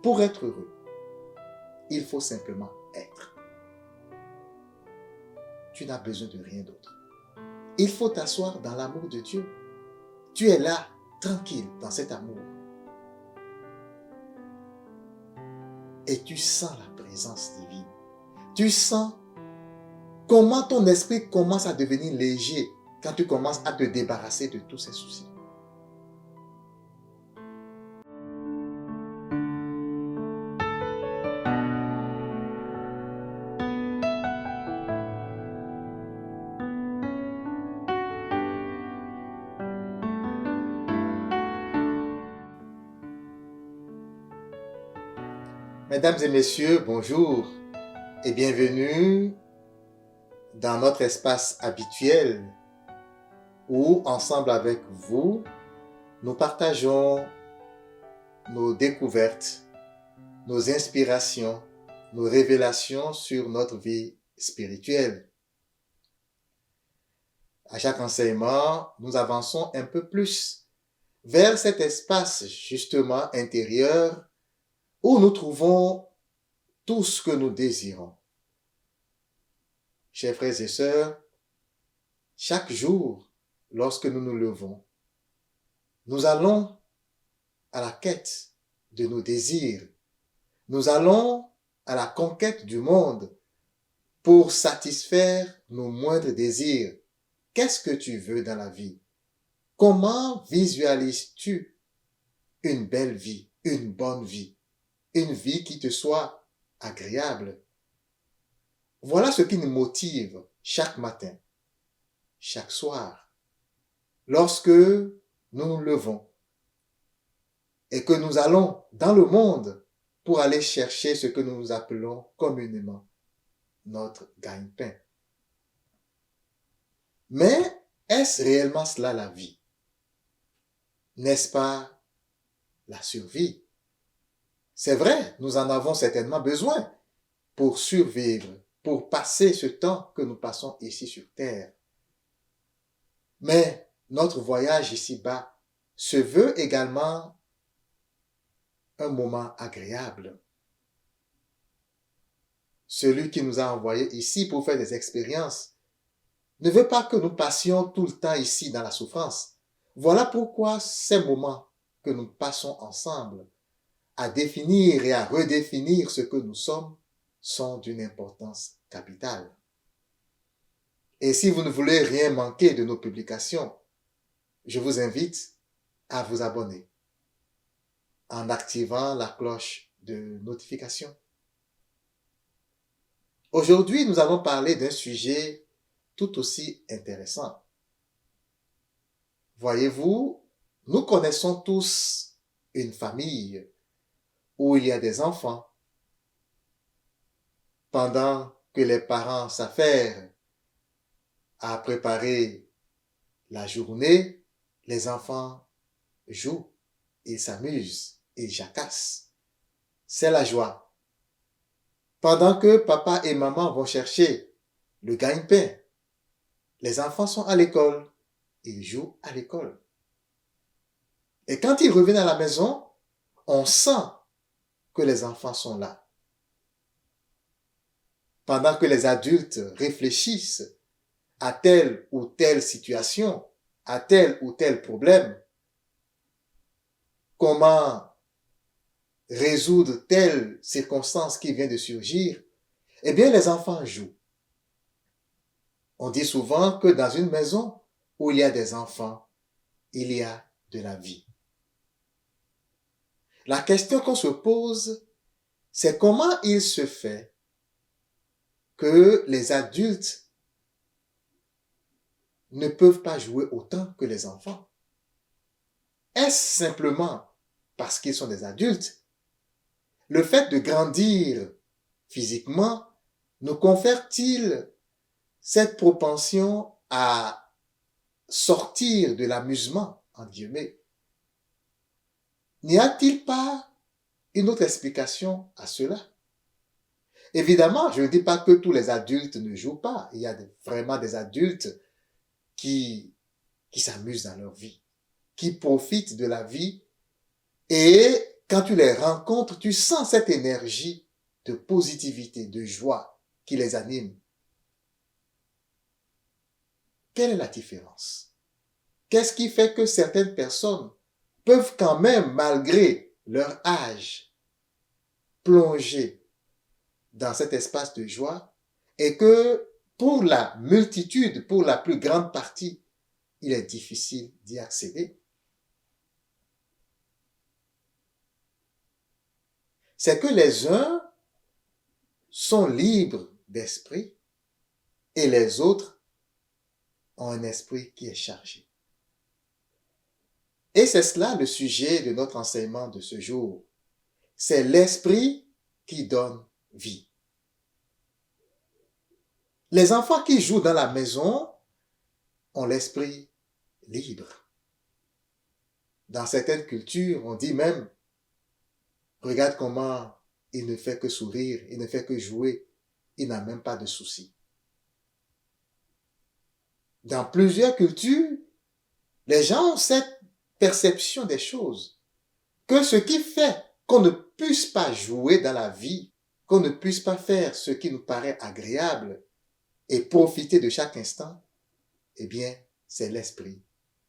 pour être heureux, il faut simplement être. Tu n'as besoin de rien d'autre. Il faut t'asseoir dans l'amour de Dieu. Tu es là, tranquille, dans cet amour. Et tu sens la présence divine. Tu sens comment ton esprit commence à devenir léger quand tu commences à te débarrasser de tous ces soucis. Mesdames et messieurs, bonjour et bienvenue dans notre espace habituel où, ensemble avec vous, nous partageons nos découvertes, nos inspirations, nos révélations sur notre vie spirituelle. À chaque enseignement, nous avançons un peu plus vers cet espace justement intérieur où nous trouvons tout ce que nous désirons. Chers frères et sœurs, chaque jour, lorsque nous nous levons, nous allons à la quête de nos désirs. Nous allons à la conquête du monde pour satisfaire nos moindres désirs. Qu'est-ce que tu veux dans la vie? Comment visualises-tu une belle vie, une bonne vie, une vie qui te soit agréable? Voilà ce qui nous motive chaque matin, chaque soir, lorsque nous nous levons et que nous allons dans le monde pour aller chercher ce que nous appelons communément notre gagne-pain. Mais est-ce réellement cela la vie? N'est-ce pas la survie? C'est vrai, nous en avons certainement besoin pour survivre, pour passer ce temps que nous passons ici sur Terre. Mais notre voyage ici-bas se veut également un moment agréable. Celui qui nous a envoyés ici pour faire des expériences ne veut pas que nous passions tout le temps ici dans la souffrance. Voilà pourquoi ces moments que nous passons ensemble à définir et à redéfinir ce que nous sommes sont d'une importance capitale. Et si vous ne voulez rien manquer de nos publications, je vous invite à vous abonner en activant la cloche de notification. Aujourd'hui, nous allons parler d'un sujet tout aussi intéressant. Voyez-vous, nous connaissons tous une famille où il y a des enfants. Pendant que les parents s'affairent à préparer la journée, les enfants jouent, ils s'amusent, ils jacassent. C'est la joie. Pendant que papa et maman vont chercher le gagne-pain, les enfants sont à l'école, ils jouent à l'école. Et quand ils reviennent à la maison, on sent que les enfants sont là. Pendant que les adultes réfléchissent à telle ou telle situation, à tel ou tel problème, comment résoudre telle circonstance qui vient de surgir, eh bien les enfants jouent. On dit souvent que dans une maison où il y a des enfants, il y a de la vie. La question qu'on se pose, c'est comment il se fait que les adultes ne peuvent pas jouer autant que les enfants. Est-ce simplement parce qu'ils sont des adultes? Le fait de grandir physiquement nous confère-t-il cette propension à sortir de l'amusement, entre guillemets? N'y a-t-il pas une autre explication à cela? Évidemment, je ne dis pas que tous les adultes ne jouent pas. Il y a vraiment des adultes qui s'amusent dans leur vie, qui profitent de la vie et quand tu les rencontres, tu sens cette énergie de positivité, de joie qui les anime. Quelle est la différence? Qu'est-ce qui fait que certaines personnes peuvent quand même, malgré leur âge, plonger dans cet espace de joie et que pour la multitude, pour la plus grande partie, il est difficile d'y accéder? C'est que les uns sont libres d'esprit et les autres ont un esprit qui est chargé. Et c'est cela le sujet de notre enseignement de ce jour. C'est l'esprit qui donne vie. Les enfants qui jouent dans la maison ont l'esprit libre. Dans certaines cultures, on dit même, regarde comment il ne fait que sourire, il ne fait que jouer, il n'a même pas de soucis. Dans plusieurs cultures, les gens ont cette perception des choses, que ce qui fait qu'on ne puisse pas jouer dans la vie, qu'on ne puisse pas faire ce qui nous paraît agréable et profiter de chaque instant, eh bien, c'est l'esprit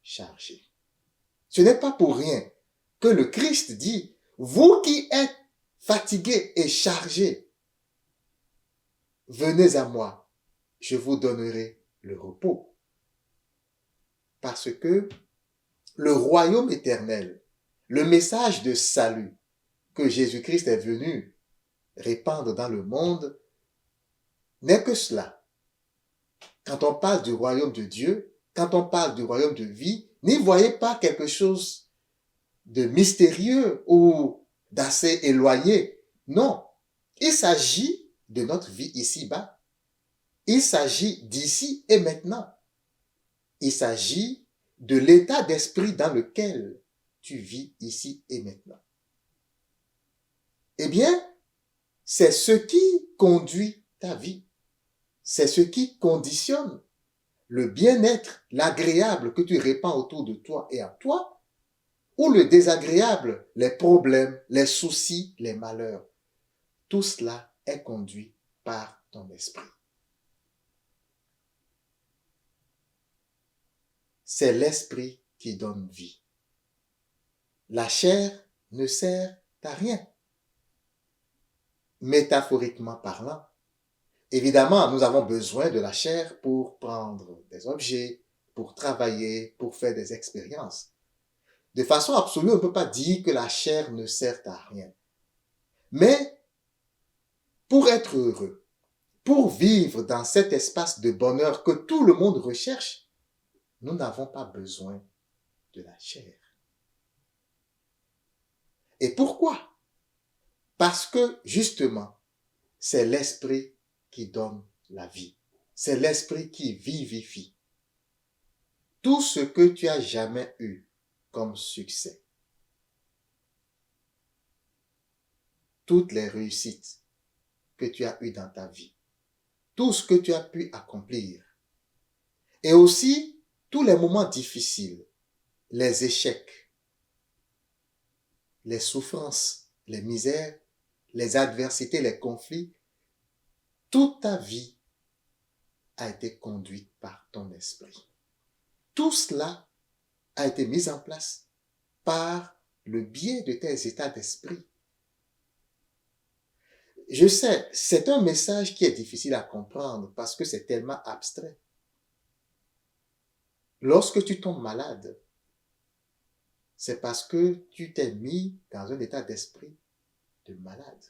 chargé. Ce n'est pas pour rien que le Christ dit, vous qui êtes fatigués et chargés, venez à moi, je vous donnerai le repos. Parce que le royaume éternel, le message de salut que Jésus-Christ est venu répandre dans le monde, n'est que cela. Quand on parle du royaume de Dieu, quand on parle du royaume de vie, n'y voyez pas quelque chose de mystérieux ou d'assez éloigné. Non, il s'agit de notre vie ici-bas. Il s'agit d'ici et maintenant. Il s'agit de l'état d'esprit dans lequel tu vis ici et maintenant. Eh bien, c'est ce qui conduit ta vie. C'est ce qui conditionne le bien-être, l'agréable que tu répands autour de toi et à toi, ou le désagréable, les problèmes, les soucis, les malheurs. Tout cela est conduit par ton esprit. C'est l'esprit qui donne vie. La chair ne sert à rien, métaphoriquement parlant. Évidemment, nous avons besoin de la chair pour prendre des objets, pour travailler, pour faire des expériences. De façon absolue, on ne peut pas dire que la chair ne sert à rien. Mais pour être heureux, pour vivre dans cet espace de bonheur que tout le monde recherche, nous n'avons pas besoin de la chair. Et pourquoi? Parce que, justement, c'est l'esprit qui donne la vie. C'est l'esprit qui vivifie. Tout ce que tu as jamais eu comme succès, toutes les réussites que tu as eues dans ta vie, tout ce que tu as pu accomplir, et aussi tous les moments difficiles, les échecs, les souffrances, les misères, les adversités, les conflits, toute ta vie a été conduite par ton esprit. Tout cela a été mis en place par le biais de tes états d'esprit. Je sais, c'est un message qui est difficile à comprendre parce que c'est tellement abstrait. Lorsque tu tombes malade, c'est parce que tu t'es mis dans un état d'esprit de malade.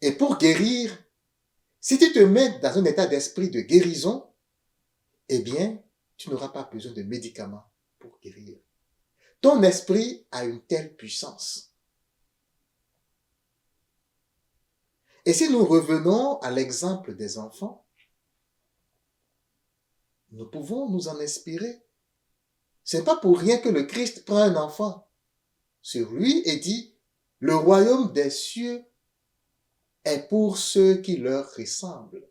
Et pour guérir, si tu te mets dans un état d'esprit de guérison, eh bien, tu n'auras pas besoin de médicaments pour guérir. Ton esprit a une telle puissance. Et si nous revenons à l'exemple des enfants, nous pouvons nous en inspirer. Ce n'est pas pour rien que le Christ prend un enfant sur lui et dit, le royaume des cieux est pour ceux qui leur ressemblent,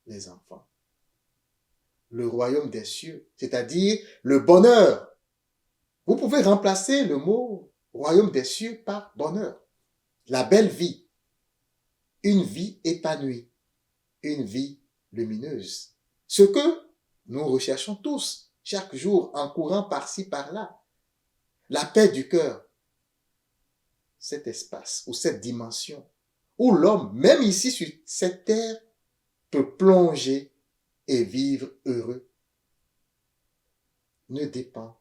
les enfants. Le royaume des cieux, c'est-à-dire le bonheur. Vous pouvez remplacer le mot royaume des cieux par bonheur. La belle vie, une vie épanouie, une vie lumineuse. Ce que nous recherchons tous, chaque jour, en courant par-ci, par-là. La paix du cœur, cet espace ou cette dimension où l'homme, même ici sur cette terre, peut plonger et vivre heureux, ne dépend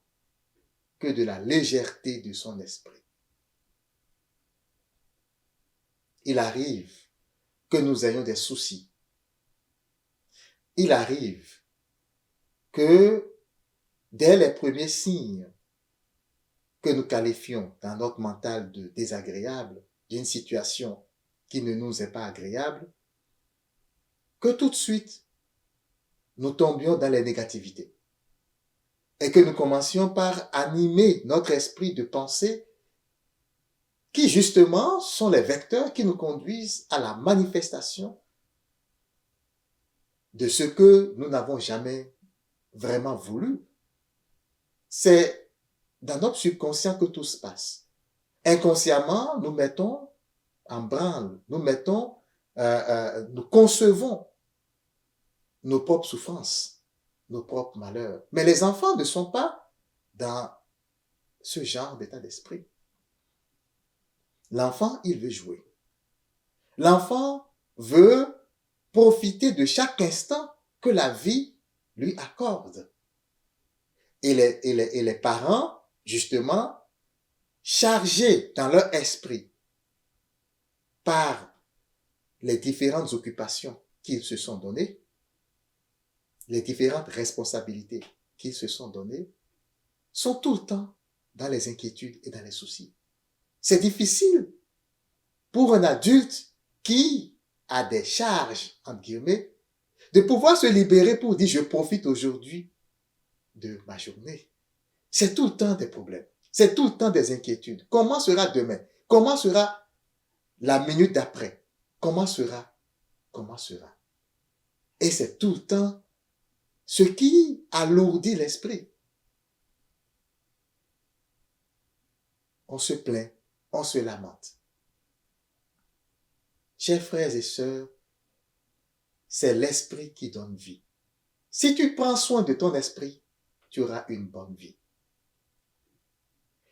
que de la légèreté de son esprit. Il arrive que nous ayons des soucis. Il arrive que dès les premiers signes que nous qualifions dans notre mental de désagréable, d'une situation qui ne nous est pas agréable, que tout de suite, nous tombions dans les négativités et que nous commencions par animer notre esprit de pensée qui justement sont les vecteurs qui nous conduisent à la manifestation de ce que nous n'avons jamais vraiment voulu. C'est dans notre subconscient que tout se passe. Inconsciemment, nous mettons en branle, nous concevons nos propres souffrances, nos propres malheurs. Mais les enfants ne sont pas dans ce genre d'état d'esprit. L'enfant, il veut jouer. L'enfant veut profiter de chaque instant que la vie lui accorde. Et les parents, justement, chargés dans leur esprit par les différentes occupations qu'ils se sont données, les différentes responsabilités qu'ils se sont données, sont tout le temps dans les inquiétudes et dans les soucis. C'est difficile pour un adulte qui a des charges, entre guillemets, de pouvoir se libérer pour dire je profite aujourd'hui de ma journée. C'est tout le temps des problèmes. C'est tout le temps des inquiétudes. Comment sera demain? Comment sera la minute d'après? Comment sera? Et c'est tout le temps ce qui alourdit l'esprit. On se plaint, on se lamente. Chers frères et sœurs, c'est l'esprit qui donne vie. Si tu prends soin de ton esprit, tu auras une bonne vie.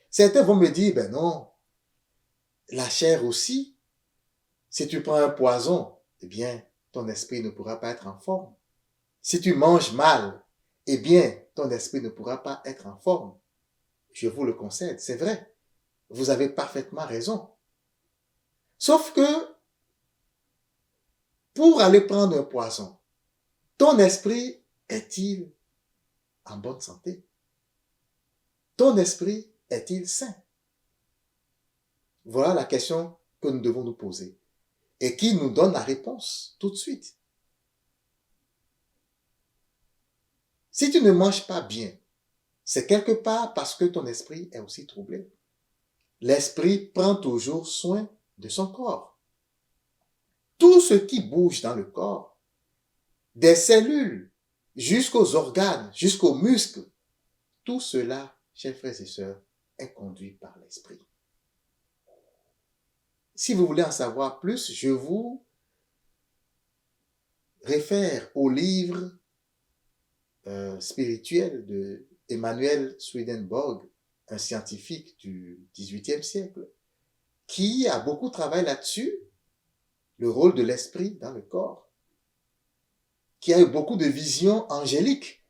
Certains vont me dire, ben non, la chair aussi, si tu prends un poison, eh bien, ton esprit ne pourra pas être en forme. Si tu manges mal, eh bien, ton esprit ne pourra pas être en forme. Je vous le concède, c'est vrai. Vous avez parfaitement raison. Sauf que, pour aller prendre un poison, ton esprit est-il en bonne santé? Ton esprit est-il sain? Voilà la question que nous devons nous poser et qui nous donne la réponse tout de suite. Si tu ne manges pas bien, c'est quelque part parce que ton esprit est aussi troublé. L'esprit prend toujours soin de son corps. Tout ce qui bouge dans le corps, des cellules jusqu'aux organes, jusqu'aux muscles, tout cela, chers frères et sœurs, est conduit par l'esprit. Si vous voulez en savoir plus, je vous réfère au livre spirituel de Emanuel Swedenborg, un scientifique du XVIIIe siècle, qui a beaucoup travaillé là-dessus, le rôle de l'esprit dans le corps, qui a eu beaucoup de visions angéliques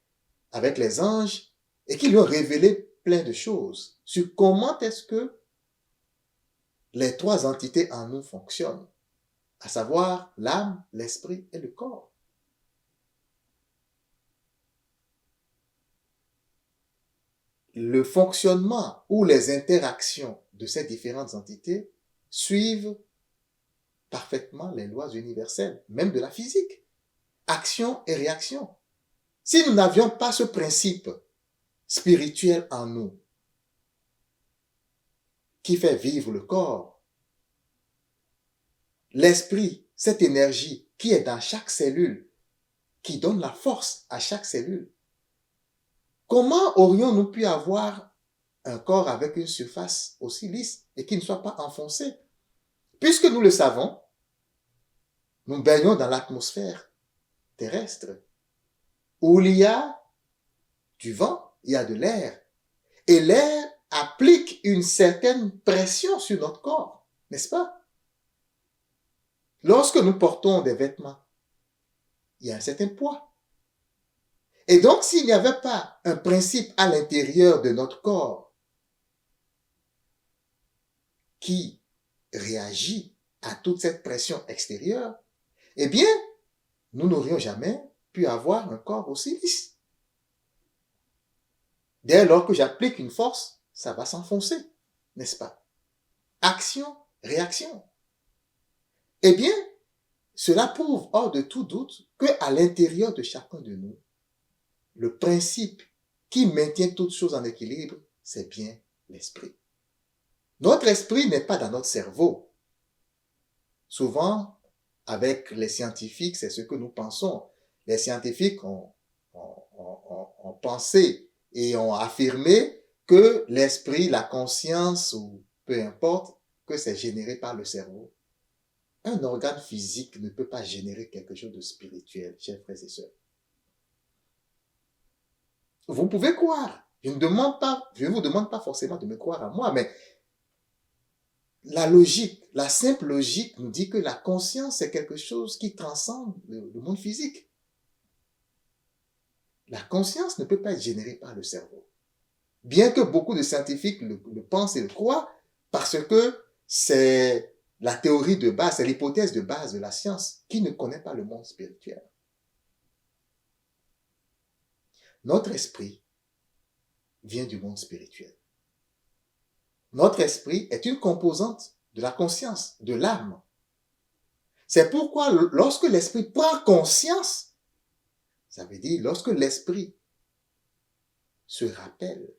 avec les anges et qui lui ont révélé plein de choses sur comment est-ce que les trois entités en nous fonctionnent, à savoir l'âme, l'esprit et le corps. Le fonctionnement ou les interactions de ces différentes entités suivent parfaitement les lois universelles, même de la physique. Action et réaction. Si nous n'avions pas ce principe spirituel en nous, qui fait vivre le corps, l'esprit, cette énergie qui est dans chaque cellule, qui donne la force à chaque cellule, comment aurions-nous pu avoir un corps avec une surface aussi lisse et qui ne soit pas enfoncé. Puisque nous le savons, nous baignons dans l'atmosphère terrestre où il y a du vent, il y a de l'air. Et l'air applique une certaine pression sur notre corps, n'est-ce pas? Lorsque nous portons des vêtements, il y a un certain poids. Et donc, s'il n'y avait pas un principe à l'intérieur de notre corps qui réagit à toute cette pression extérieure, eh bien, nous n'aurions jamais pu avoir un corps aussi lisse. Dès lors que j'applique une force, ça va s'enfoncer, n'est-ce pas? Action, réaction. Eh bien, cela prouve hors de tout doute qu'à l'intérieur de chacun de nous, le principe qui maintient toutes choses en équilibre, c'est bien l'esprit. Notre esprit n'est pas dans notre cerveau. Souvent, avec les scientifiques, c'est ce que nous pensons. Les scientifiques ont pensé et ont affirmé que l'esprit, la conscience ou peu importe, que c'est généré par le cerveau. Un organe physique ne peut pas générer quelque chose de spirituel, chers frères et sœurs. Vous pouvez croire. Je ne vous demande pas forcément de me croire à moi, mais la logique, la simple logique nous dit que la conscience est quelque chose qui transcende le monde physique. La conscience ne peut pas être générée par le cerveau. Bien que beaucoup de scientifiques le pensent et le croient, parce que c'est la théorie de base, c'est l'hypothèse de base de la science qui ne connaît pas le monde spirituel. Notre esprit vient du monde spirituel. Notre esprit est une composante de la conscience, de l'âme. C'est pourquoi lorsque l'esprit prend conscience, ça veut dire lorsque l'esprit se rappelle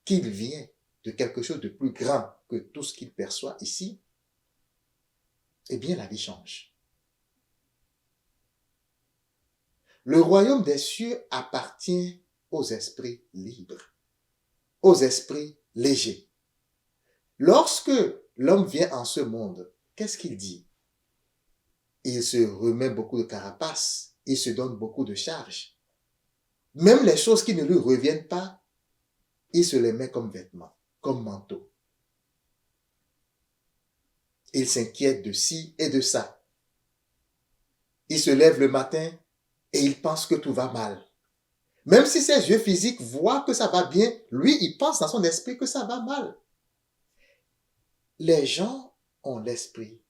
qu'il vient de quelque chose de plus grand que tout ce qu'il perçoit ici, eh bien la vie change. Le royaume des cieux appartient aux esprits libres, aux esprits légers. Lorsque l'homme vient en ce monde, qu'est-ce qu'il dit? Il se remet beaucoup de carapace, il se donne beaucoup de charges. Même les choses qui ne lui reviennent pas, il se les met comme vêtements, comme manteau. Il s'inquiète de ci et de ça. Il se lève le matin et il pense que tout va mal. Même si ses yeux physiques voient que ça va bien, lui, il pense dans son esprit que ça va mal. Les gens ont l'esprit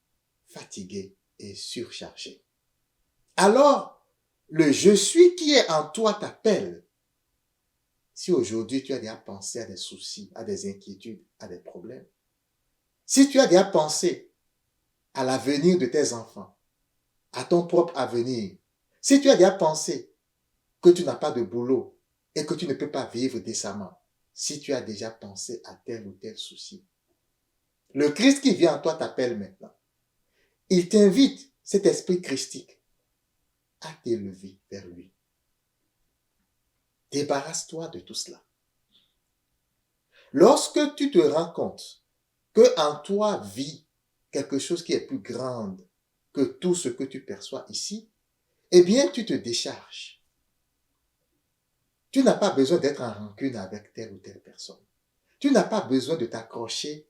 fatigué et surchargé. Alors, le je suis qui est en toi t'appelle. Si aujourd'hui tu as déjà pensé à des soucis, à des inquiétudes, à des problèmes, si tu as déjà pensé à l'avenir de tes enfants, à ton propre avenir, si tu as déjà pensé que tu n'as pas de boulot et que tu ne peux pas vivre décemment, si tu as déjà pensé à tel ou tel souci, le Christ qui vient en toi t'appelle maintenant. Il t'invite, cet esprit christique, à t'élever vers lui. Débarrasse-toi de tout cela. Lorsque tu te rends compte que en toi vit quelque chose qui est plus grand que tout ce que tu perçois ici, eh bien, tu te décharges. Tu n'as pas besoin d'être en rancune avec telle ou telle personne. Tu n'as pas besoin de t'accrocher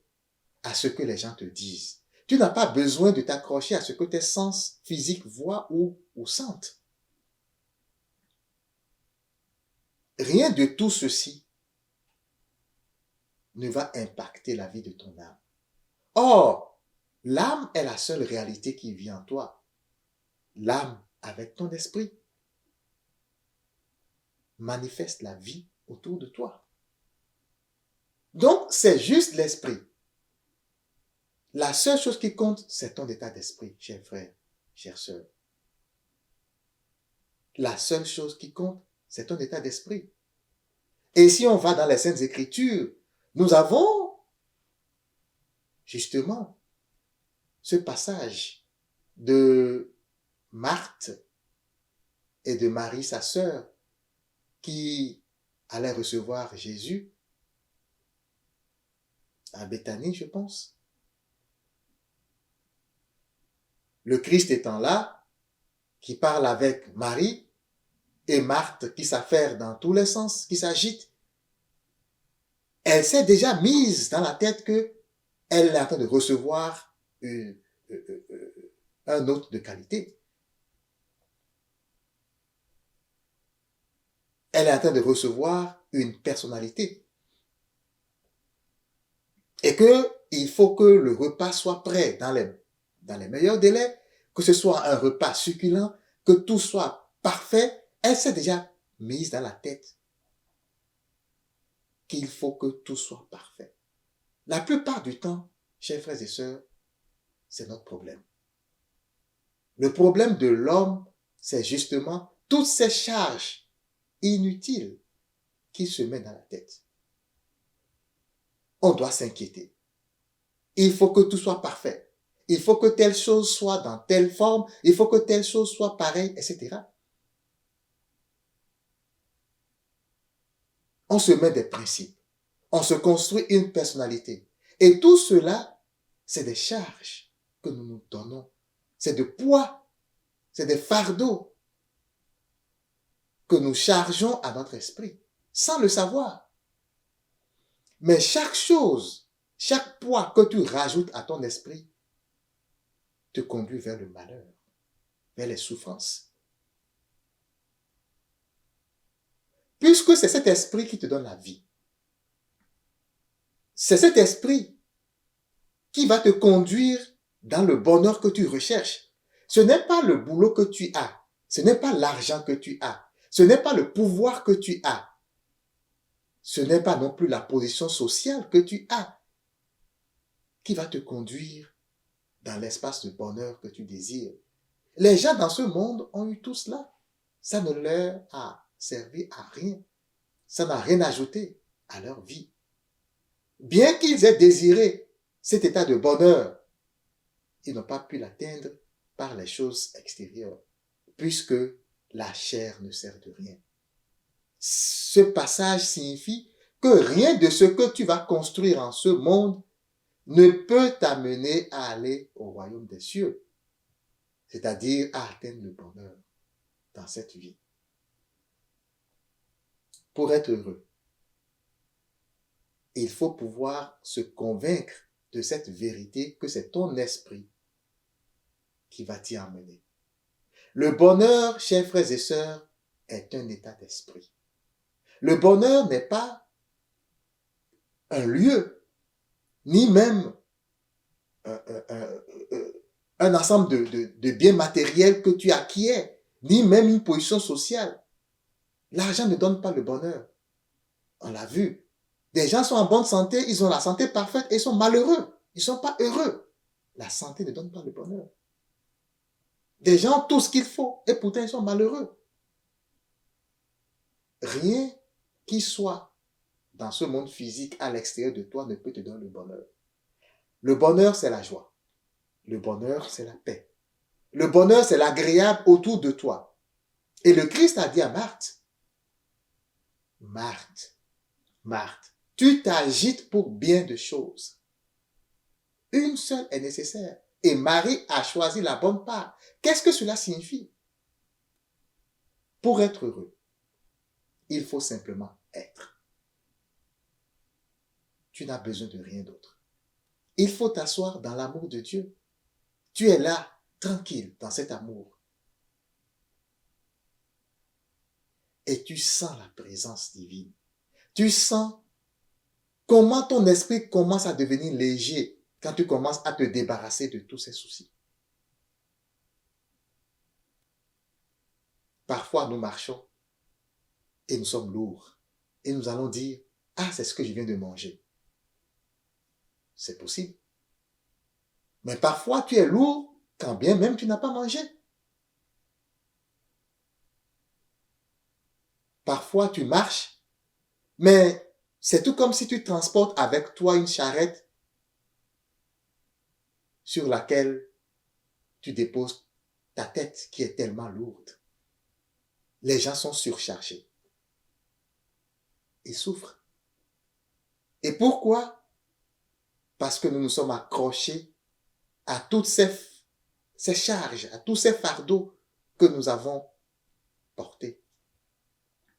à ce que les gens te disent. Tu n'as pas besoin de t'accrocher à ce que tes sens physiques voient ou sentent. Rien de tout ceci ne va impacter la vie de ton âme. Or, l'âme est la seule réalité qui vit en toi. L'âme, avec ton esprit, manifeste la vie autour de toi. Donc, c'est juste l'esprit. La seule chose qui compte, c'est ton état d'esprit, chers frères, chères sœurs. La seule chose qui compte, c'est ton état d'esprit. Et si on va dans les Saintes Écritures, nous avons justement ce passage de Marthe et de Marie, sa sœur, qui allaient recevoir Jésus. à Béthanie, je pense. Le Christ étant là, qui parle avec Marie, et Marthe qui s'affaire dans tous les sens, qui s'agite, elle s'est déjà mise dans la tête que elle est en train de recevoir un hôte de qualité. Elle est en train de recevoir une personnalité. Et qu'il faut que le repas soit prêt dans les meilleurs délais, que ce soit un repas succulent, que tout soit parfait. Elle s'est déjà mise dans la tête qu'il faut que tout soit parfait. La plupart du temps, chers frères et sœurs, c'est notre problème. Le problème de l'homme, c'est justement toutes ces charges inutiles qu'il se met dans la tête. On doit s'inquiéter. Il faut que tout soit parfait. Il faut que telle chose soit dans telle forme. Il faut que telle chose soit pareille, etc. On se met des principes. On se construit une personnalité. Et tout cela, c'est des charges que nous nous donnons. C'est de poids. C'est des fardeaux que nous chargeons à notre esprit, sans le savoir. Mais chaque chose, chaque poids que tu rajoutes à ton esprit, te conduit vers le malheur, vers les souffrances. Puisque c'est cet esprit qui te donne la vie. C'est cet esprit qui va te conduire dans le bonheur que tu recherches. Ce n'est pas le boulot que tu as. Ce n'est pas l'argent que tu as. Ce n'est pas le pouvoir que tu as. Ce n'est pas non plus la position sociale que tu as qui va te conduire dans l'espace de bonheur que tu désires. Les gens dans ce monde ont eu tout cela. Ça ne leur a servi à rien. Ça n'a rien ajouté à leur vie. Bien qu'ils aient désiré cet état de bonheur, ils n'ont pas pu l'atteindre par les choses extérieures, puisque la chair ne sert de rien. Ce passage signifie que rien de ce que tu vas construire en ce monde ne peut t'amener à aller au royaume des cieux, c'est-à-dire à atteindre le bonheur dans cette vie. Pour être heureux, il faut pouvoir se convaincre de cette vérité que c'est ton esprit qui va t'y emmener. Le bonheur, chers frères et sœurs, est un état d'esprit. Le bonheur n'est pas un lieu, ni même un ensemble de biens matériels que tu acquiers, ni même une position sociale. L'argent ne donne pas le bonheur. On l'a vu. Des gens sont en bonne santé, ils ont la santé parfaite et ils sont malheureux. Ils ne sont pas heureux. La santé ne donne pas le bonheur. Des gens ont tout ce qu'il faut et pourtant ils sont malheureux. Rien qui soit dans ce monde physique à l'extérieur de toi ne peut te donner le bonheur. Le bonheur, c'est la joie. Le bonheur, c'est la paix. Le bonheur, c'est l'agréable autour de toi. Et le Christ a dit à Marthe, Marthe, Marthe, tu t'agites pour bien de choses. Une seule est nécessaire. Et Marie a choisi la bonne part. Qu'est-ce que cela signifie? Pour être heureux, il faut simplement être. Tu n'as besoin de rien d'autre. Il faut t'asseoir dans l'amour de Dieu. Tu es là, tranquille, dans cet amour. Et tu sens la présence divine. Tu sens comment ton esprit commence à devenir léger quand tu commences à te débarrasser de tous ces soucis. Parfois, nous marchons et nous sommes lourds. Et nous allons dire, ah, c'est ce que je viens de manger. C'est possible. Mais parfois, tu es lourd quand bien même tu n'as pas mangé. Parfois, tu marches, mais c'est tout comme si tu transportes avec toi une charrette sur laquelle tu déposes ta tête qui est tellement lourde. Les gens sont surchargés. Ils souffrent. Et pourquoi? parce que nous nous sommes accrochés à toutes ces charges, à tous ces fardeaux que nous avons portés.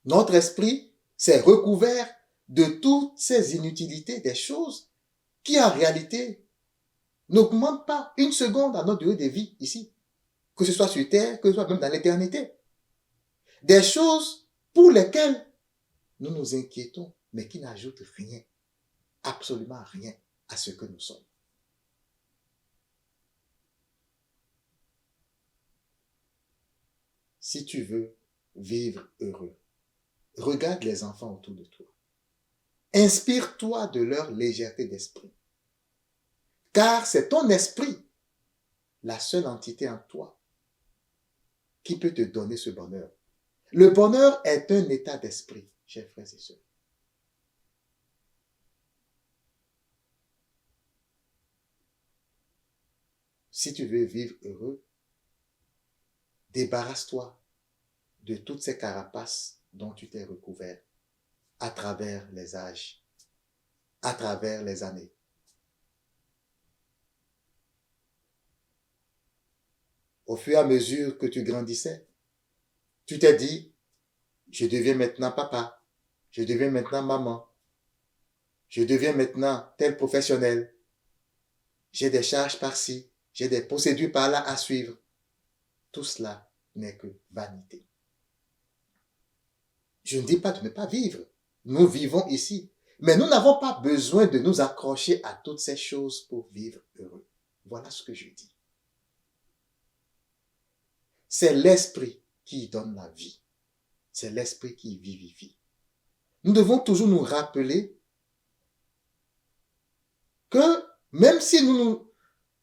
Notre esprit s'est recouvert de toutes ces inutilités, des choses qui en réalité n'augmentent pas une seconde à notre durée de vie ici, que ce soit sur terre, que ce soit même dans l'éternité. Des choses pour lesquelles nous nous inquiétons, mais qui n'ajoutent rien, absolument rien à ce que nous sommes. Si tu veux vivre heureux, regarde les enfants autour de toi. Inspire-toi de leur légèreté d'esprit. Car c'est ton esprit, la seule entité en toi, qui peut te donner ce bonheur. Le bonheur est un état d'esprit, chers frères et sœurs. Si tu veux vivre heureux, débarrasse-toi de toutes ces carapaces dont tu t'es recouvert à travers les âges, à travers les années. Au fur et à mesure que tu grandissais, tu t'es dit, je deviens maintenant papa, je deviens maintenant maman, je deviens maintenant tel professionnel, j'ai des charges par-ci, j'ai des procédures par-là à suivre. Tout cela n'est que vanité. Je ne dis pas de ne pas vivre. Nous vivons ici. Mais nous n'avons pas besoin de nous accrocher à toutes ces choses pour vivre heureux. Voilà ce que je dis. C'est l'esprit qui donne la vie. C'est l'esprit qui vivifie. Nous devons toujours nous rappeler que même si nous nous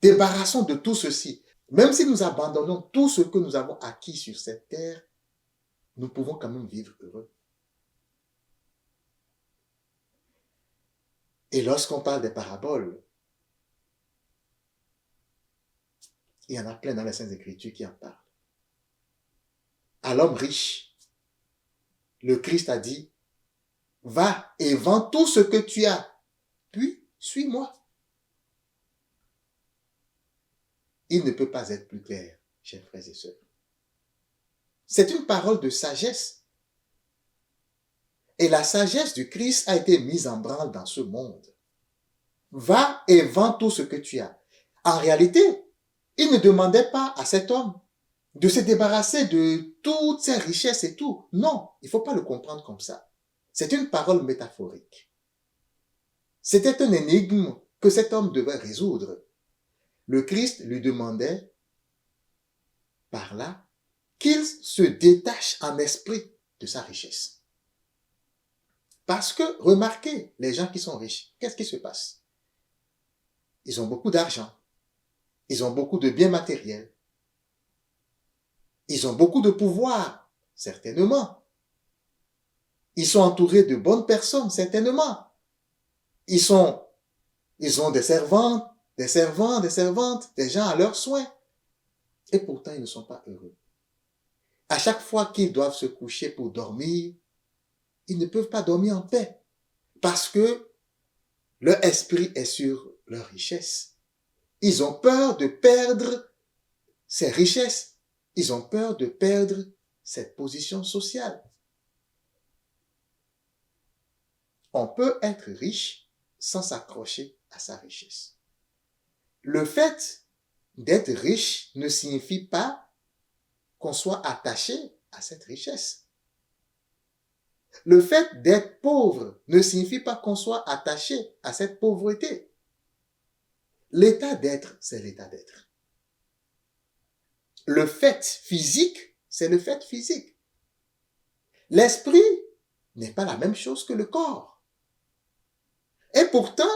débarrassons de tout ceci, même si nous abandonnons tout ce que nous avons acquis sur cette terre, nous pouvons quand même vivre heureux. Et lorsqu'on parle des paraboles, il y en a plein dans les Saintes Écritures qui en parlent. À l'homme riche, le Christ a dit, va et vends tout ce que tu as, puis suis-moi. Il ne peut pas être plus clair, chers frères et sœurs. C'est une parole de sagesse. Et la sagesse du Christ a été mise en branle dans ce monde. Va et vends tout ce que tu as. En réalité, il ne demandait pas à cet homme de se débarrasser de toutes ses richesses et tout. Non, il ne faut pas le comprendre comme ça. C'est une parole métaphorique. C'était un énigme que cet homme devait résoudre. Le Christ lui demandait par là qu'il se détache en esprit de sa richesse. Parce que, remarquez, les gens qui sont riches, qu'est-ce qui se passe? Ils ont beaucoup d'argent, ils ont beaucoup de biens matériels, ils ont beaucoup de pouvoir, certainement. Ils sont entourés de bonnes personnes, certainement. Ils ont des servantes, des servants, des servantes, des gens à leurs soins. Et pourtant, ils ne sont pas heureux. À chaque fois qu'ils doivent se coucher pour dormir, ils ne peuvent pas dormir en paix parce que leur esprit est sur leur richesse. Ils ont peur de perdre ces richesses. Ils ont peur de perdre cette position sociale. On peut être riche sans s'accrocher à sa richesse. Le fait d'être riche ne signifie pas qu'on soit attaché à cette richesse. Le fait d'être pauvre ne signifie pas qu'on soit attaché à cette pauvreté. L'état d'être, c'est l'état d'être. Le fait physique, c'est le fait physique. L'esprit n'est pas la même chose que le corps. Et pourtant,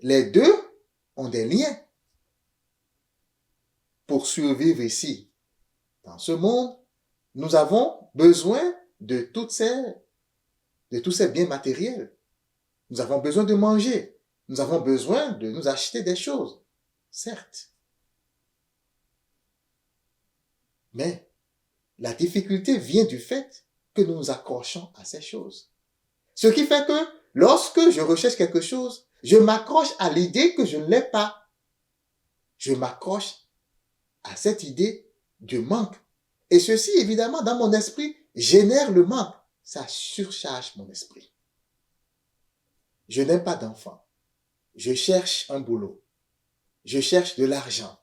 les deux ont des liens. Pour survivre ici, dans ce monde, nous avons besoin de tous ces biens matériels. Nous avons besoin de manger. Nous avons besoin de nous acheter des choses. Certes. Mais la difficulté vient du fait que nous nous accrochons à ces choses. Ce qui fait que lorsque je recherche quelque chose, je m'accroche à l'idée que je ne l'ai pas. Je m'accroche à cette idée de manque. Et ceci, évidemment, dans mon esprit, génère le manque. Ça surcharge mon esprit. Je n'ai pas d'enfant. Je cherche un boulot. Je cherche de l'argent.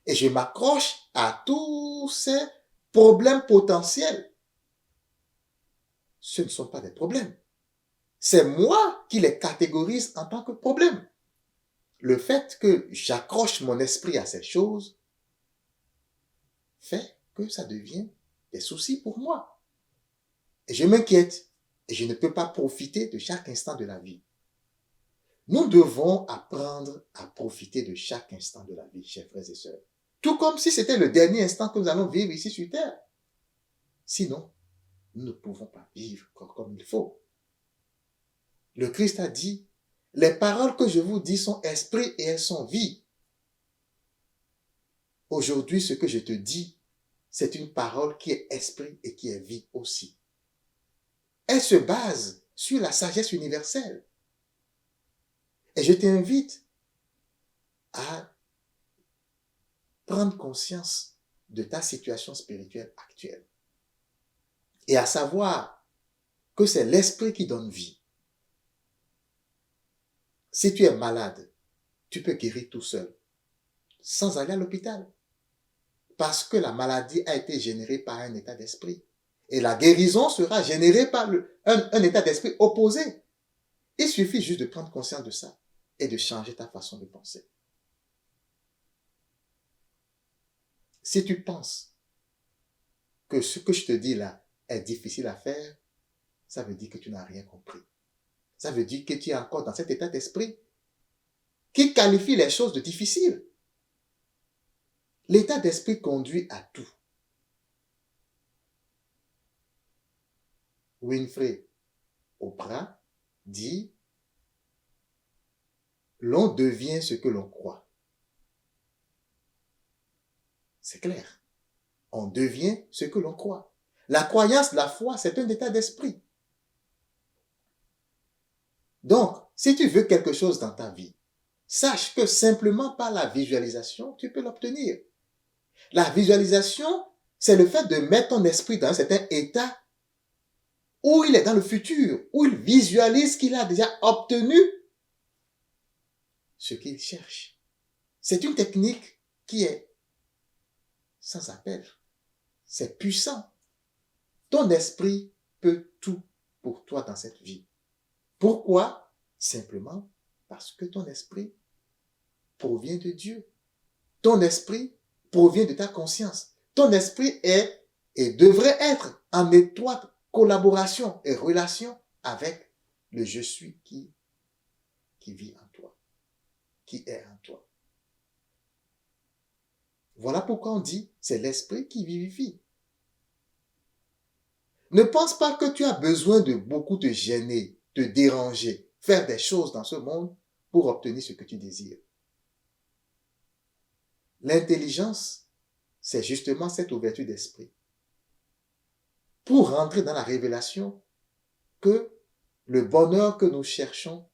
Et je m'accroche à tous ces problèmes potentiels. Ce ne sont pas des problèmes. C'est moi qui les catégorise en tant que problème. Le fait que j'accroche mon esprit à ces choses fait que ça devient des soucis pour moi. Et je m'inquiète. Et je ne peux pas profiter de chaque instant de la vie. Nous devons apprendre à profiter de chaque instant de la vie, chers frères et sœurs. Tout comme si c'était le dernier instant que nous allons vivre ici sur terre. Sinon, nous ne pouvons pas vivre comme il faut. Le Christ a dit, les paroles que je vous dis sont esprit et elles sont vie. Aujourd'hui, ce que je te dis, c'est une parole qui est esprit et qui est vie aussi. Elle se base sur la sagesse universelle. Et je t'invite à prendre conscience de ta situation spirituelle actuelle. Et à savoir que c'est l'esprit qui donne vie. Si tu es malade, tu peux guérir tout seul, sans aller à l'hôpital. Parce que la maladie a été générée par un état d'esprit. Et la guérison sera générée par un état d'esprit opposé. Il suffit juste de prendre conscience de ça et de changer ta façon de penser. Si tu penses que ce que je te dis là est difficile à faire, ça veut dire que tu n'as rien compris. Ça veut dire que tu es encore dans cet état d'esprit qui qualifie les choses de difficiles. L'état d'esprit conduit à tout. Winfrey Oprah dit, l'on devient ce que l'on croit. C'est clair. On devient ce que l'on croit. La croyance, la foi, c'est un état d'esprit. Donc, si tu veux quelque chose dans ta vie, sache que simplement par la visualisation, tu peux l'obtenir. La visualisation, c'est le fait de mettre ton esprit dans un certain état où il est dans le futur, où il visualise qu'il a déjà obtenu ce qu'il cherche. C'est une technique qui est sans appel. C'est puissant. Ton esprit peut tout pour toi dans cette vie. Pourquoi? Simplement parce que ton esprit provient de Dieu. Ton esprit provient de ta conscience. Ton esprit est et devrait être en étroite collaboration et relation avec le je suis qui vit en toi, qui est en toi. Voilà pourquoi on dit, c'est l'esprit qui vivifie. Ne pense pas que tu as besoin de beaucoup te gêner, te déranger, faire des choses dans ce monde pour obtenir ce que tu désires. L'intelligence, c'est justement cette ouverture d'esprit pour rentrer dans la révélation que le bonheur que nous cherchons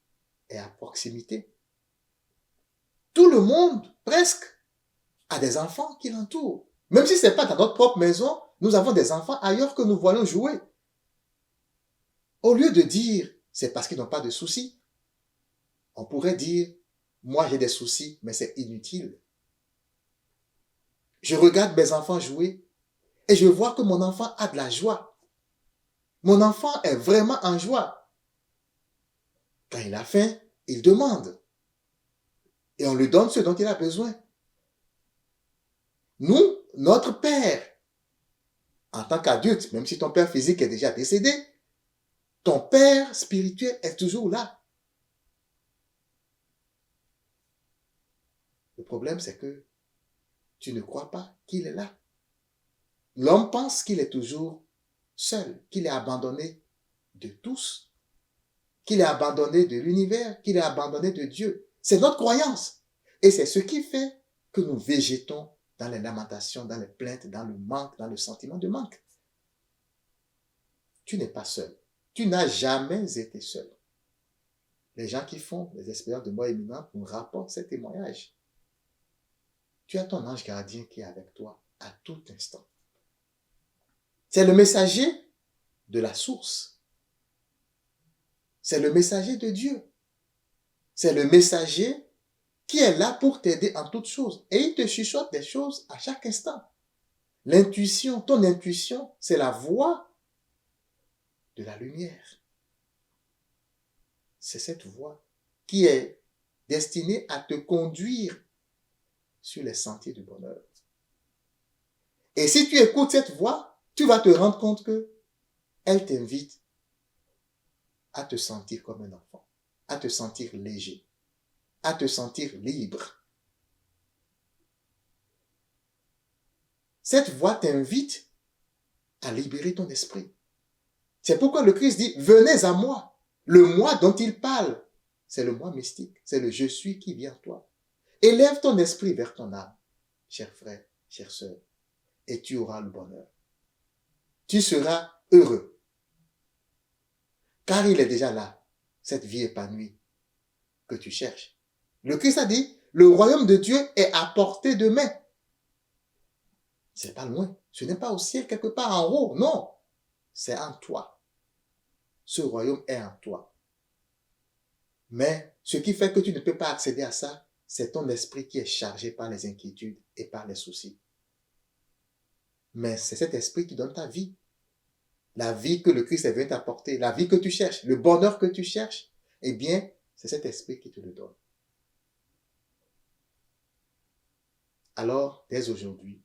est à proximité. Tout le monde, presque, a des enfants qui l'entourent. Même si ce n'est pas dans notre propre maison, nous avons des enfants ailleurs que nous voyons jouer. Au lieu de dire, c'est parce qu'ils n'ont pas de soucis, on pourrait dire, moi j'ai des soucis, mais c'est inutile. Je regarde mes enfants jouer et je vois que mon enfant a de la joie. Mon enfant est vraiment en joie. Quand il a faim, il demande. Et on lui donne ce dont il a besoin. Nous, notre père, en tant qu'adulte, même si ton père physique est déjà décédé, ton père spirituel est toujours là. Le problème, c'est que tu ne crois pas qu'il est là. L'homme pense qu'il est toujours seul, qu'il est abandonné de tous, qu'il est abandonné de l'univers, qu'il est abandonné de Dieu. C'est notre croyance. Et c'est ce qui fait que nous végétons dans les lamentations, dans les plaintes, dans le manque, dans le sentiment de manque. Tu n'es pas seul. Tu n'as jamais été seul. Les gens qui font les expériences de mort imminente nous rapportent ces témoignages. Tu as ton ange gardien qui est avec toi à tout instant. C'est le messager de la source. C'est le messager de Dieu. C'est le messager qui est là pour t'aider en toutes choses. Et il te chuchote des choses à chaque instant. L'intuition, ton intuition, c'est la voix de la lumière. C'est cette voix qui est destinée à te conduire sur les sentiers du bonheur. Et si tu écoutes cette voix, tu vas te rendre compte que elle t'invite à te sentir comme un enfant, à te sentir léger, à te sentir libre. Cette voix t'invite à libérer ton esprit. C'est pourquoi le Christ dit, venez à moi. Le moi dont il parle, c'est le moi mystique, c'est le je suis qui vient en toi. Élève ton esprit vers ton âme, cher frère, chère sœur, et tu auras le bonheur. Tu seras heureux. Car il est déjà là, cette vie épanouie que tu cherches. Le Christ a dit, le royaume de Dieu est à portée de main. C'est pas loin. Ce n'est pas au ciel quelque part en haut. Non. C'est en toi. Ce royaume est en toi. Mais ce qui fait que tu ne peux pas accéder à ça, c'est ton esprit qui est chargé par les inquiétudes et par les soucis. Mais c'est cet esprit qui donne ta vie. La vie que le Christ est venu t'apporter, la vie que tu cherches, le bonheur que tu cherches, eh bien, c'est cet esprit qui te le donne. Alors, dès aujourd'hui,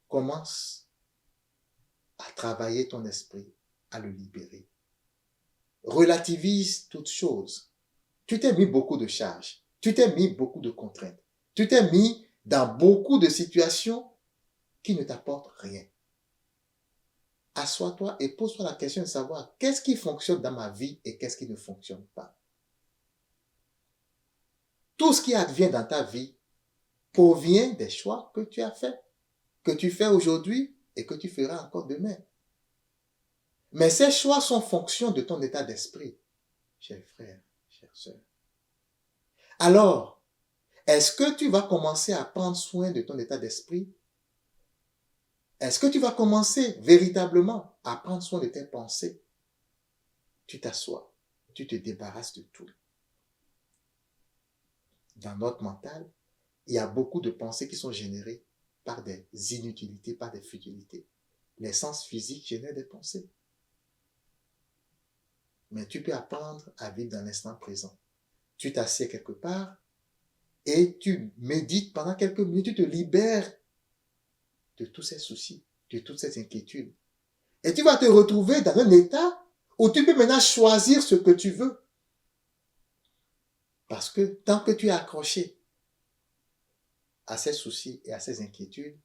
commence à travailler ton esprit, à le libérer. Relativise toutes choses. Tu t'es mis beaucoup de charges. Tu t'es mis beaucoup de contraintes. Tu t'es mis dans beaucoup de situations qui ne t'apportent rien. Assois-toi et pose-toi la question de savoir qu'est-ce qui fonctionne dans ma vie et qu'est-ce qui ne fonctionne pas. Tout ce qui advient dans ta vie provient des choix que tu as faits, que tu fais aujourd'hui et que tu feras encore demain. Mais ces choix sont fonction de ton état d'esprit, cher frère, chère sœur. Alors, est-ce que tu vas commencer à prendre soin de ton état d'esprit? Est-ce que tu vas commencer véritablement à prendre soin de tes pensées? Tu t'assois, tu te débarrasses de tout. Dans notre mental, il y a beaucoup de pensées qui sont générées par des inutilités, par des futilités. Les sens physiques génèrent des pensées. Mais tu peux apprendre à vivre dans l'instant présent. Tu t'assieds quelque part et tu médites pendant quelques minutes, tu te libères de tous ces soucis, de toutes ces inquiétudes. Et tu vas te retrouver dans un état où tu peux maintenant choisir ce que tu veux. Parce que tant que tu es accroché à ces soucis et à ces inquiétudes,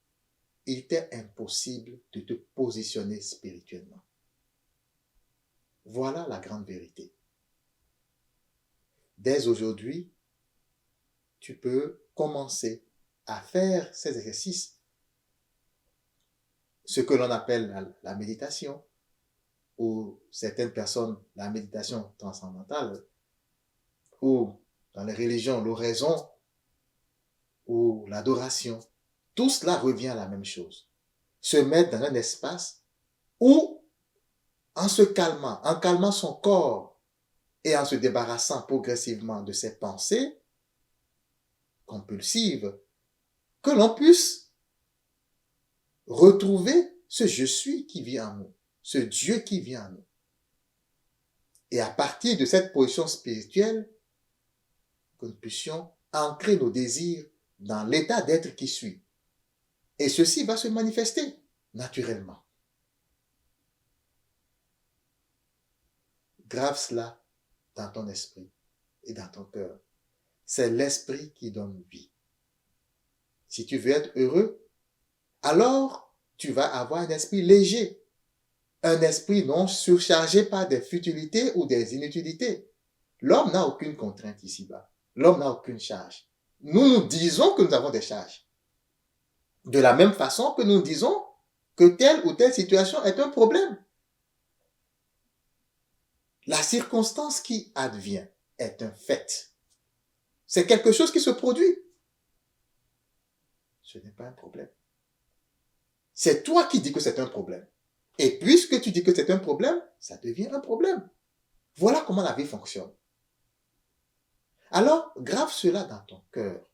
il t'est impossible de te positionner spirituellement. Voilà la grande vérité. Dès aujourd'hui, tu peux commencer à faire ces exercices, ce que l'on appelle la méditation, ou certaines personnes, la méditation transcendantale, ou dans les religions, l'oraison, ou l'adoration. Tout cela revient à la même chose. Se mettre dans un espace où, en se calmant, en calmant son corps et en se débarrassant progressivement de ses pensées compulsives, que l'on puisse retrouver ce je suis qui vit en nous, ce Dieu qui vit en nous. Et à partir de cette position spirituelle, que nous puissions ancrer nos désirs dans l'état d'être qui suit. Et ceci va se manifester naturellement. Grave cela dans ton esprit et dans ton cœur. C'est l'esprit qui donne vie. Si tu veux être heureux, alors tu vas avoir un esprit léger. Un esprit non surchargé par des futilités ou des inutilités. L'homme n'a aucune contrainte ici-bas. L'homme n'a aucune charge. Nous disons que nous avons des charges. De la même façon que nous disons que telle ou telle situation est un problème. La circonstance qui advient est un fait. C'est quelque chose qui se produit. Ce n'est pas un problème. C'est toi qui dis que c'est un problème. Et puisque tu dis que c'est un problème, ça devient un problème. Voilà comment la vie fonctionne. Alors, grave cela dans ton cœur.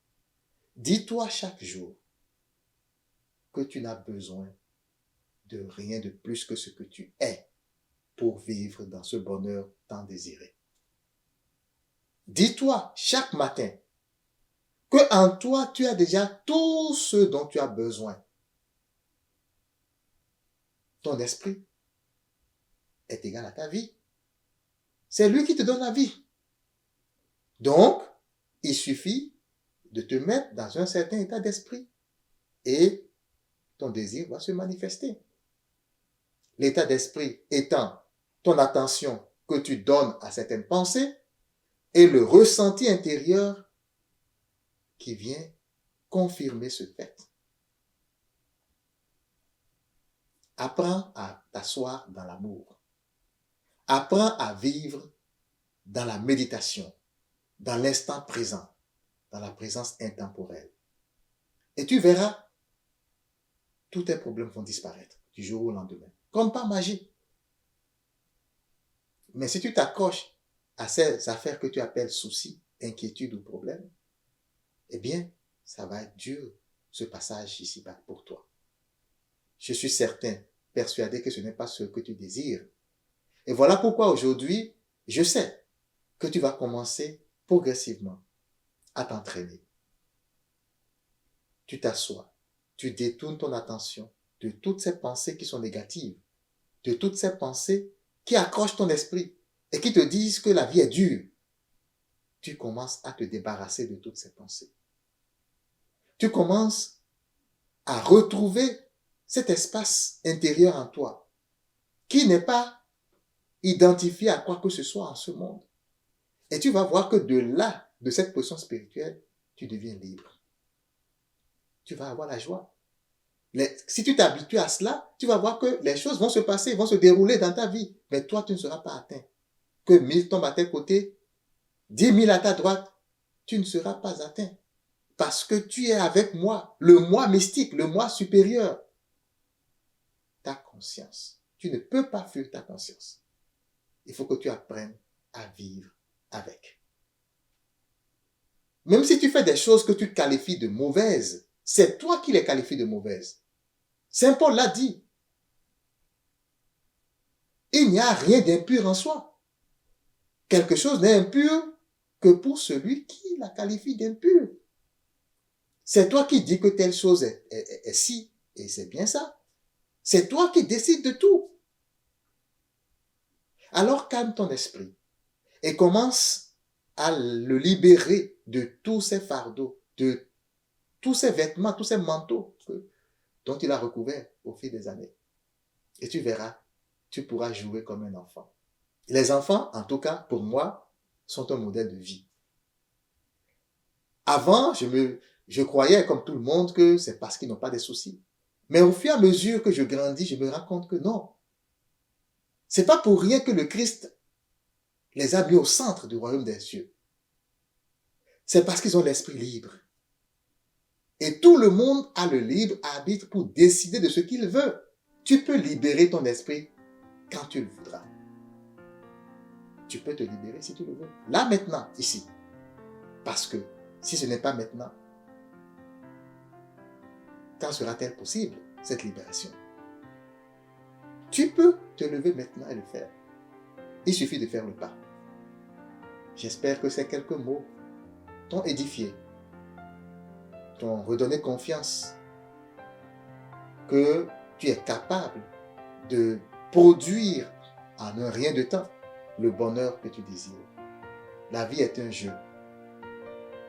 Dis-toi chaque jour que tu n'as besoin de rien de plus que ce que tu es pour vivre dans ce bonheur tant désiré. Dis-toi chaque matin que en toi, tu as déjà tout ce dont tu as besoin. Ton esprit est égal à ta vie. C'est lui qui te donne la vie. Donc, il suffit de te mettre dans un certain état d'esprit et ton désir va se manifester. L'état d'esprit étant ton attention que tu donnes à certaines pensées et le ressenti intérieur qui vient confirmer ce fait. Apprends à t'asseoir dans l'amour. Apprends à vivre dans la méditation, dans l'instant présent, dans la présence intemporelle. Et tu verras, tous tes problèmes vont disparaître du jour au lendemain, comme par magie. Mais si tu t'accroches à ces affaires que tu appelles soucis, inquiétudes ou problèmes, eh bien, ça va être dur, ce passage ici-bas pour toi. Je suis certain, persuadé que ce n'est pas ce que tu désires. Et voilà pourquoi aujourd'hui, je sais que tu vas commencer progressivement à t'entraîner. Tu t'assois, tu détournes ton attention de toutes ces pensées qui sont négatives, de toutes ces pensées qui accrochent ton esprit et qui te disent que la vie est dure. Tu commences à te débarrasser de toutes ces pensées. Tu commences à retrouver cet espace intérieur en toi qui n'est pas identifié à quoi que ce soit en ce monde. Et tu vas voir que de là, de cette position spirituelle, tu deviens libre. Tu vas avoir la joie. Si tu t'habitues à cela, tu vas voir que les choses vont se passer, vont se dérouler dans ta vie. Mais toi, tu ne seras pas atteint. Que 1000 tombent à tes côtés, 10 000 à ta droite, tu ne seras pas atteint. Parce que tu es avec moi, le moi mystique, le moi supérieur. Ta conscience. Tu ne peux pas fuir ta conscience. Il faut que tu apprennes à vivre avec. Même si tu fais des choses que tu qualifies de mauvaises, c'est toi qui les qualifies de mauvaises. Saint Paul l'a dit. Il n'y a rien d'impur en soi. Quelque chose n'est impur que pour celui qui la qualifie d'impur. C'est toi qui dis que telle chose est si, et c'est bien ça. C'est toi qui décides de tout. Alors calme ton esprit et commence à le libérer de tous ces fardeaux, de tous ces vêtements, tous ces manteaux dont il a recouvert au fil des années. Et tu verras, tu pourras jouer comme un enfant. Les enfants, en tout cas pour moi, sont un modèle de vie. Avant, je croyais comme tout le monde que c'est parce qu'ils n'ont pas de soucis. Mais au fur et à mesure que je grandis, je me rends compte que non. C'est pas pour rien que le Christ les a mis au centre du royaume des cieux. C'est parce qu'ils ont l'esprit libre. Et tout le monde a le libre arbitre pour décider de ce qu'il veut. Tu peux libérer ton esprit quand tu le voudras. Tu peux te libérer si tu le veux. Là, maintenant, ici. Parce que si ce n'est pas maintenant, quand sera-t-elle possible, cette libération? Tu peux te lever maintenant et le faire. Il suffit de faire le pas. J'espère que ces quelques mots t'ont édifié, t'ont redonné confiance que tu es capable de produire en un rien de temps le bonheur que tu désires. La vie est un jeu.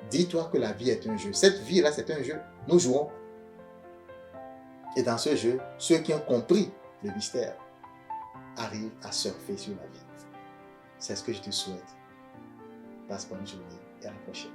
Dis-toi que la vie est un jeu. Cette vie-là, c'est un jeu. Nous jouons. Et dans ce jeu, ceux qui ont compris le mystère arrivent à surfer sur la vie. C'est ce que je te souhaite. Passe bonne journée et à la prochaine.